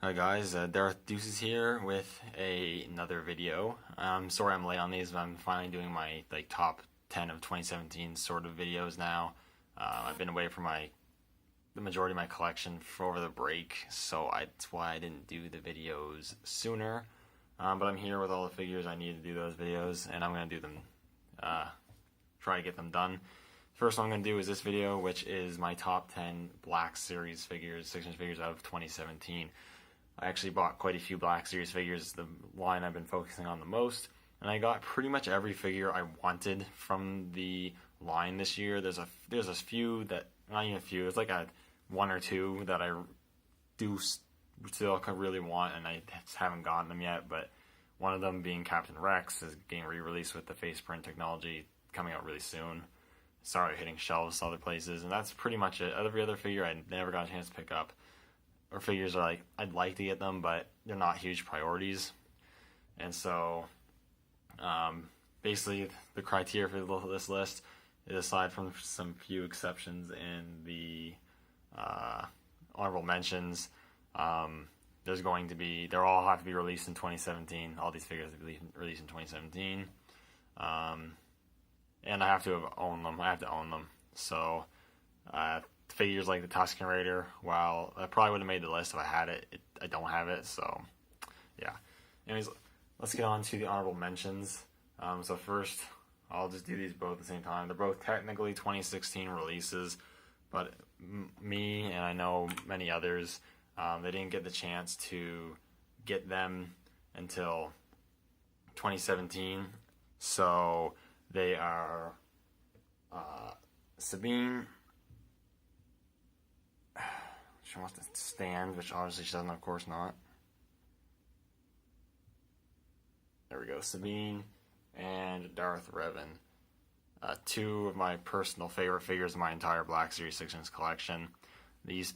Hi guys, Darth Deuces here with another video. Sorry I'm late on these, but I'm finally doing my top 10 of 2017 sort of videos now. I've been away from the majority of my collection for over the break, so that's why I didn't do the videos sooner. But I'm here with all the figures I need to do those videos, and I'm going to do them, try to get them done. First one I'm going to do is this video, which is my top 10 Black Series figures, 6-inch figures of 2017. I actually bought quite a few Black Series figures, the line I've been focusing on the most, and I got pretty much every figure I wanted from the line this year. There's a few that, not even a few, it's like one or two that I do still really want, and I just haven't gotten them yet, but one of them being Captain Rex is getting re-released with the face print technology coming out really soon. Started hitting shelves other places, and that's pretty much it. Every other figure I never got a chance to pick up, or figures are like, I'd like to get them, but they're not huge priorities. And so, basically, the criteria for this list is, aside from some few exceptions in the honorable mentions, they all have to be released in 2017. All these figures have to be released in 2017. And I have to own them. I have to own them. So, figures like the Tusken Raider, while I probably would have made the list if I had it, I don't have it, so yeah. Anyways, let's get on to the honorable mentions. So first, I'll just do these both at the same time. They're both technically 2016 releases, but me and I know many others, they didn't get the chance to get them until 2017. So they are Sabine. She wants to stand, which obviously she doesn't, of course not. There we go, Sabine and Darth Revan. Two of my personal favorite figures in my entire Black Series 6-inch collection.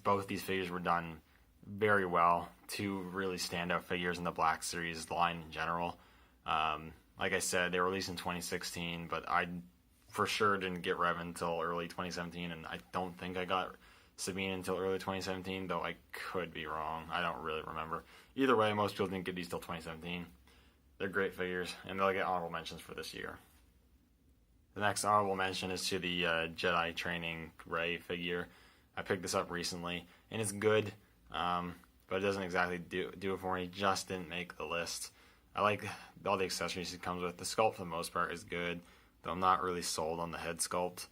Both these figures were done very well. Two really standout figures in the Black Series line in general. Like I said, they were released in 2016, but I for sure didn't get Revan until early 2017, and I don't think I got Sabine until early 2017, though I could be wrong. I don't really remember. Either way, most people didn't get these till 2017. They're great figures, and they'll get honorable mentions for this year. The next honorable mention is to the Jedi Training Rey figure. I picked this up recently, and it's good, but it doesn't exactly do it for me. Just didn't make the list. I like all the accessories it comes with. The sculpt, for the most part, is good, though I'm not really sold on the head sculpt.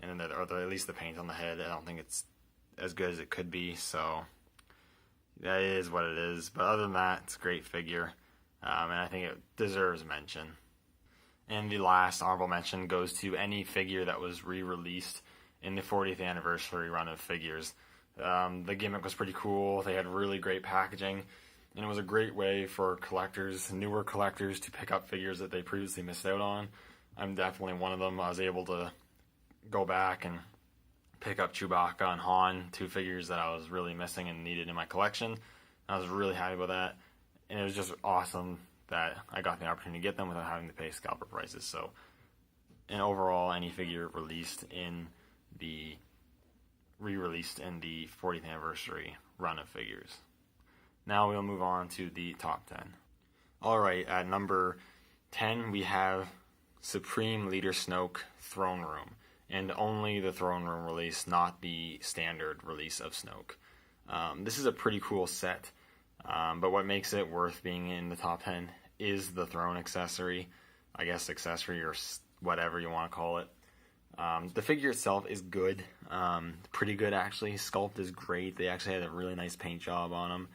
And then or at least the paint on the head, I don't think it's as good as it could be, so that is what it is. But other than that, it's a great figure, and I think it deserves mention. And the last honorable mention goes to any figure that was re-released in the 40th anniversary run of figures. The gimmick was pretty cool. They had really great packaging, and it was a great way for collectors, newer collectors, to pick up figures that they previously missed out on. I'm definitely one of them. I was able to go back and pick up Chewbacca and Han, two figures that I was really missing and needed in my collection. I was really happy with that, and it was just awesome that I got the opportunity to get them without having to pay scalper prices. So, and overall, any figure re-released in the 40th anniversary run of figures. Now we'll move on to the top 10. Alright, at number 10 we have Supreme Leader Snoke Throne Room. And only the Throne Room release, not the standard release of Snoke. This is a pretty cool set, but what makes it worth being in the top 10 is the throne accessory. I guess accessory or whatever you want to call it. The figure itself is good, pretty good actually. Sculpt is great. They actually had a really nice paint job on them.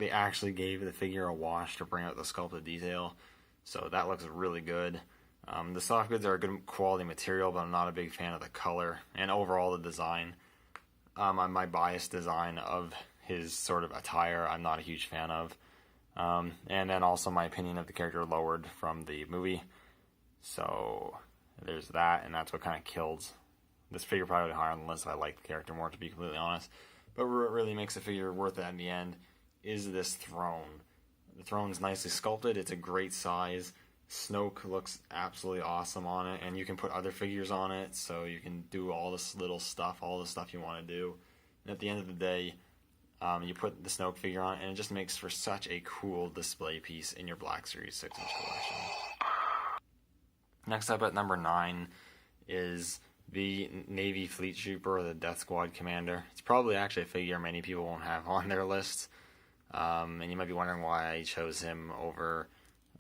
They actually gave the figure a wash to bring out the sculpted detail, so that looks really good. The soft goods are a good quality material, but I'm not a big fan of the color and overall the design. My biased design of his sort of attire, I'm not a huge fan of. And then also my opinion of the character lowered from the movie. So there's that, and that's what kind of kills this figure probably higher on the list if I like the character more, to be completely honest. But what really makes the figure worth it in the end is this throne. The throne's nicely sculpted, it's a great size. Snoke looks absolutely awesome on it, and you can put other figures on it, so you can do all this little stuff, all the stuff you want to do. And at the end of the day, You put the Snoke figure on, and it just makes for such a cool display piece in your Black Series 6-inch collection. Next up at number 9 is the Navy Fleet Trooper, or the Death Squad Commander. It's probably actually a figure many people won't have on their lists, and you might be wondering why I chose him over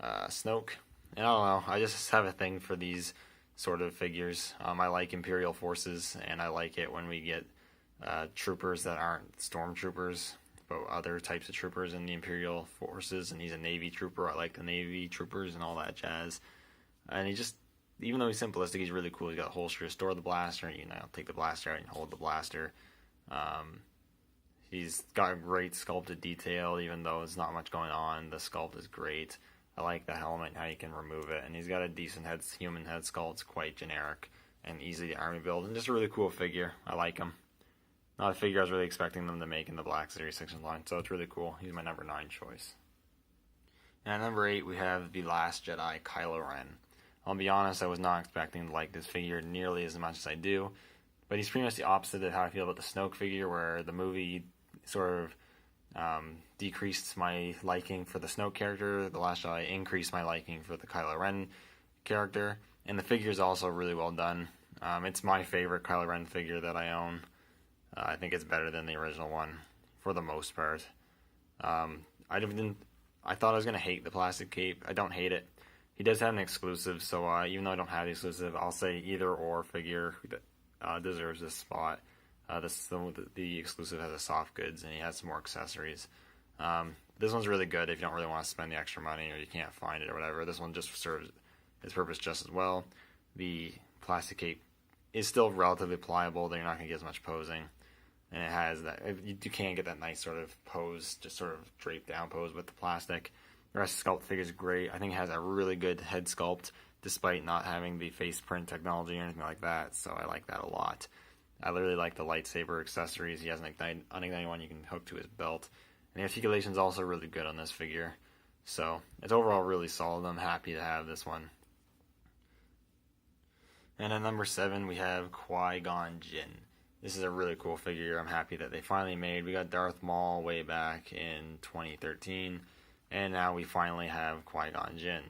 Snoke. And I don't know, I just have a thing for these sort of figures. I like Imperial forces, and I like it when we get troopers that aren't stormtroopers, but other types of troopers in the Imperial forces, and he's a Navy trooper. I like the Navy troopers and all that jazz. And he just, even though he's simplistic, he's really cool. He's got a holster to store the blaster. You know, take the blaster out and hold the blaster. He's got a great sculpted detail, even though there's not much going on. The sculpt is great. I like the helmet and how you can remove it. And he's got a decent human head sculpt. It's quite generic and easy to army build. And just a really cool figure. I like him. Not a figure I was really expecting them to make in the Black Series 6-inch line. So it's really cool. He's my number 9 choice. And at number 8, we have The Last Jedi, Kylo Ren. I'll be honest, I was not expecting to like this figure nearly as much as I do, but he's pretty much the opposite of how I feel about the Snoke figure, where the movie sort of decreased my liking for the Snoke character. The Last Jedi increased my liking for the Kylo Ren character, and the figure is also really well done. It's my favorite Kylo Ren figure that I own. I think it's better than the original one, for the most part. I thought I was going to hate the plastic cape. I don't hate it. He does have an exclusive, so even though I don't have the exclusive, I'll say either or figure that deserves this spot. The exclusive has a soft goods, and he has some more accessories. This one's really good if you don't really want to spend the extra money or you can't find it or whatever. This one just serves its purpose just as well. The plastic cape is still relatively pliable, though you're not going to get as much posing. And it has that, you can't get that nice sort of pose, just sort of draped down pose with the plastic. The rest of the sculpt figure is great. I think it has a really good head sculpt, despite not having the face print technology or anything like that, so I like that a lot. I really like the lightsaber accessories. He has an unignited one you can hook to his belt. And the articulation is also really good on this figure. So, it's overall really solid. I'm happy to have this one. And at number 7, we have Qui-Gon Jinn. This is a really cool figure. I'm happy that they finally made. We got Darth Maul way back in 2013. And now we finally have Qui-Gon Jinn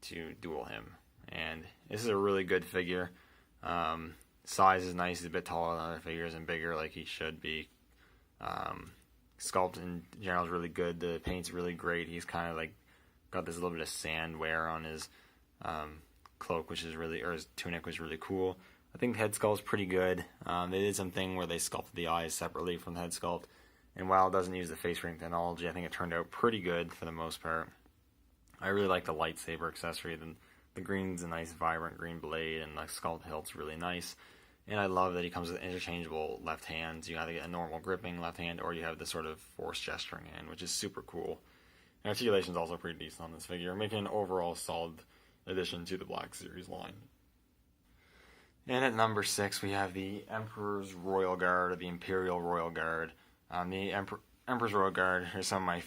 to duel him. And this is a really good figure. Size is nice. He's a bit taller than other figures and bigger like he should be. Sculpt in general is really good. The paint's really great. He's kind of like got this little bit of sand wear on his cloak, which is really, or his tunic, which is really cool. I think the head sculpt is pretty good. They did something where they sculpted the eyes separately from the head sculpt. And while it doesn't use the face ring technology, I think it turned out pretty good for the most part. I really like the lightsaber accessory. The green's a nice, vibrant green blade, and the sculpt hilt's really nice. And I love that he comes with interchangeable left hands. You either get a normal gripping left hand, or you have this sort of force gesturing hand, which is super cool. And articulation's also pretty decent on this figure, making an overall solid addition to the Black Series line. And at number 6, we have the Emperor's Royal Guard, or the Imperial Royal Guard. The Emperor's Royal Guard is some of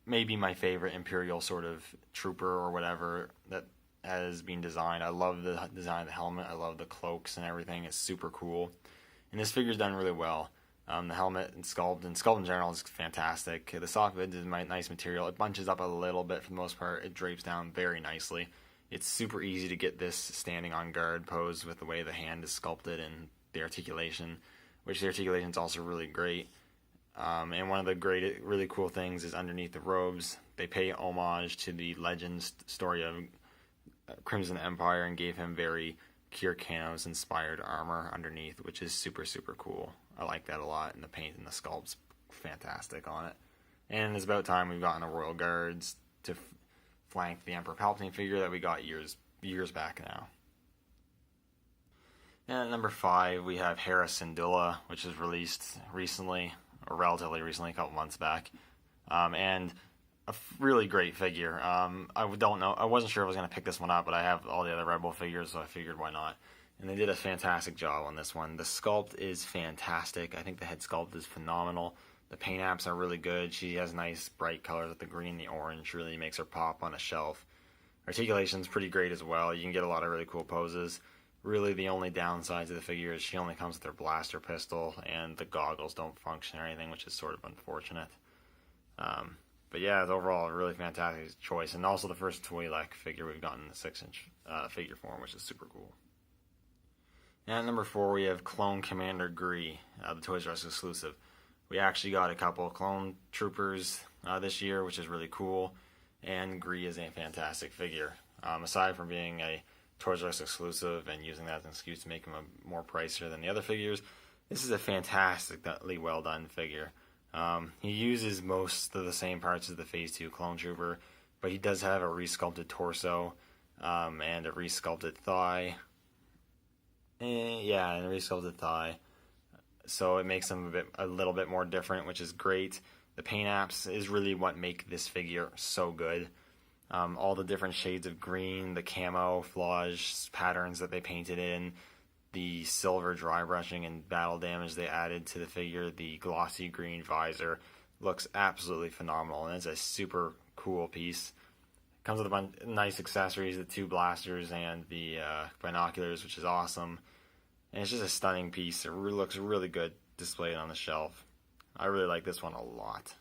maybe my favorite Imperial sort of trooper or whatever that has been designed. I love the design of the helmet. I love the cloaks and everything. It's super cool. And this figure's done really well. The helmet and sculpt in general is fantastic. The soft goods is nice material. It bunches up a little bit for the most part. It drapes down very nicely. It's super easy to get this standing on guard pose with the way the hand is sculpted and the articulation, which the articulation is also really great. And one of the really cool things is underneath the robes, they pay homage to the Legends story of Crimson Empire and gave him very Kir-Kanos inspired armor underneath, which is super, super cool. I like that a lot, and the paint and the sculpt's fantastic on it. And it's about time we've gotten the Royal Guards to flank the Emperor Palpatine figure that we got years back now. And at number 5, we have Hera Syndulla, which was released recently, or relatively recently, a couple months back, and a really great figure. I wasn't sure if I was going to pick this one up, but I have all the other Rebel figures, so I figured why not. And they did a fantastic job on this one. The sculpt is fantastic. I think the head sculpt is phenomenal. The paint apps are really good. She has nice bright colors with the green and the orange. Really makes her pop on a shelf. Articulation's pretty great as well. You can get a lot of really cool poses. Really, the only downside to the figure is she only comes with her blaster pistol, and the goggles don't function or anything, which is sort of unfortunate. But yeah, it's overall a really fantastic choice, and also the first Twi'lek figure we've gotten in the 6-inch figure form, which is super cool. And at number 4, we have Clone Commander Gree, the Toys R Us exclusive. We actually got a couple of clone troopers this year, which is really cool, and Gree is a fantastic figure. Aside from being a Toys R Us exclusive and using that as an excuse to make him a more pricier than the other figures, this is a fantastically well done figure. He uses most of the same parts as the Phase 2 clone trooper, but he does have a resculpted torso and a resculpted thigh. And a resculpted thigh. So it makes him a little bit more different, which is great. The paint apps is really what make this figure so good. All the different shades of green, the camouflage patterns that they painted in, the silver dry brushing and battle damage they added to the figure, the glossy green visor looks absolutely phenomenal, and it's a super cool piece. Comes with a bunch of nice accessories, the 2 blasters and the binoculars, which is awesome. And it's just a stunning piece. It really looks really good displayed on the shelf. I really like this one a lot.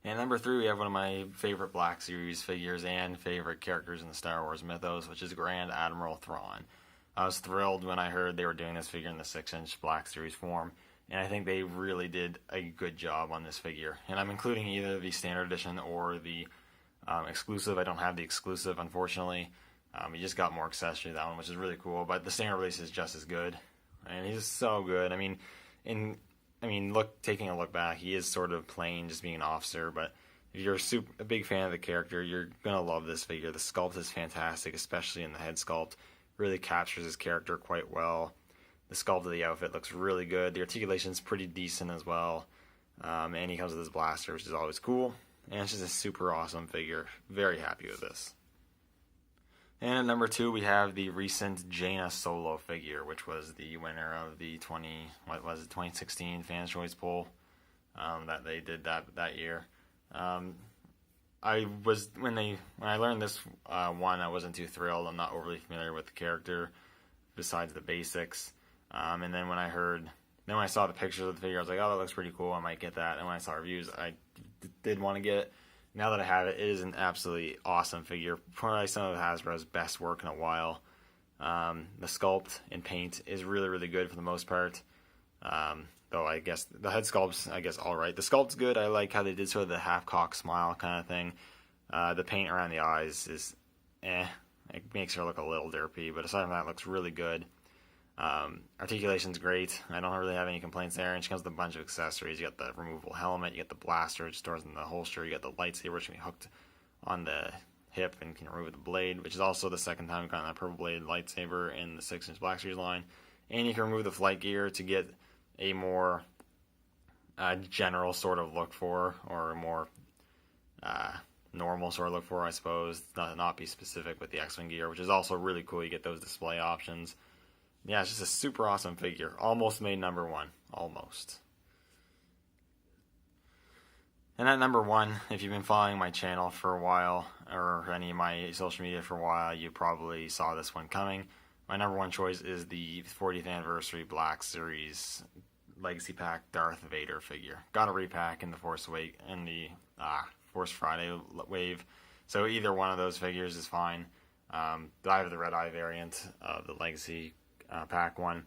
And number 3, we have one of my favorite Black Series figures and favorite characters in the Star Wars mythos, which is Grand Admiral Thrawn. I was thrilled when I heard they were doing this figure in the 6-inch Black Series form, and I think they really did a good job on this figure. And I'm including either the Standard Edition or the exclusive. I don't have the exclusive, unfortunately. He just got more accessory that one, which is really cool, but the standard release is just as good. And he's so good. Taking a look back, he is sort of plain, just being an officer, but if you're a big fan of the character, you're going to love this figure. The sculpt is fantastic, especially in the head sculpt. Really captures his character quite well. The sculpt of the outfit looks really good. The articulation's pretty decent as well. And he comes with his blaster, which is always cool. And it's just a super awesome figure. Very happy with this. And at number 2, we have the recent Jaina Solo figure, which was the winner of the 2016 Fans' Choice Poll that they did that year. When I learned this one, I wasn't too thrilled. I'm not overly familiar with the character besides the basics. And then when I saw the pictures of the figure, I was like, oh, that looks pretty cool. I might get that. And when I saw reviews, I did want to get it. Now that I have it, it is an absolutely awesome figure. Probably some of Hasbro's best work in a while. The sculpt and paint is really, really good for the most part. Though I guess the head sculpt's, alright. The sculpt's good. I like how they did sort of the half-cock smile kind of thing. The paint around the eyes is It makes her look a little derpy, but aside from that, it looks really good. Articulation's great. I don't really have any complaints there. And she comes with a bunch of accessories. You got the removable helmet, you got the blaster, which stores in the holster, you got the lightsaber, which can be hooked on the hip and can remove the blade, which is also the second time we've gotten that purple bladed lightsaber in the 6-inch Black Series line. And you can remove the flight gear to get a more general sort of look for, or a more normal sort of look for, I suppose. Not be specific with the X-Wing gear, which is also really cool. You get those display options. Yeah, it's just a super awesome figure. Almost made number 1. Almost. And at number 1, if you've been following my channel for a while, or any of my social media for a while, you probably saw this one coming. My number 1 choice is the 40th Anniversary Black Series Legacy Pack Darth Vader figure. Got a repack in the Force Friday wave, so either one of those figures is fine. I have the Red Eye variant of the Legacy pack one.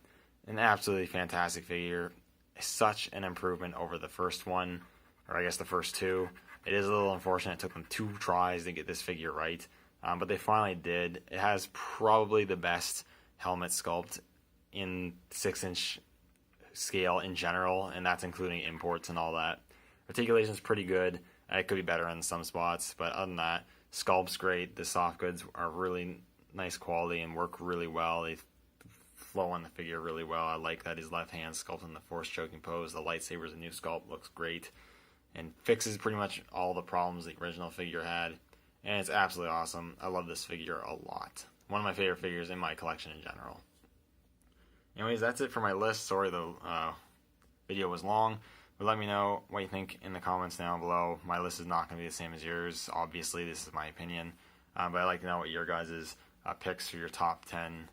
An absolutely fantastic figure. Such an improvement over the first one, or I guess the first 2. It is a little unfortunate. It took them 2 tries to get this figure right, but they finally did. It has probably the best helmet sculpt in 6-inch scale in general, and that's including imports and all that. Articulation's pretty good. It could be better in some spots, but other than that, sculpt's great. The soft goods are really nice quality and work really well. They flow on the figure really well. I like that his left hand sculpted in the force choking pose. The lightsaber's a new sculpt, looks great, and fixes pretty much all the problems the original figure had. And it's absolutely awesome. I love this figure a lot. One of my favorite figures in my collection in general. Anyways, that's it for my list. Sorry the video was long, but let me know what you think in the comments down below. My list is not going to be the same as yours. Obviously, this is my opinion, but I'd like to know what your guys' picks for your top 10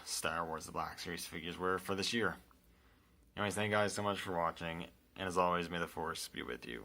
Star Wars The Black Series figures were for this year. Anyways, thank you guys so much for watching, and as always, may the Force be with you.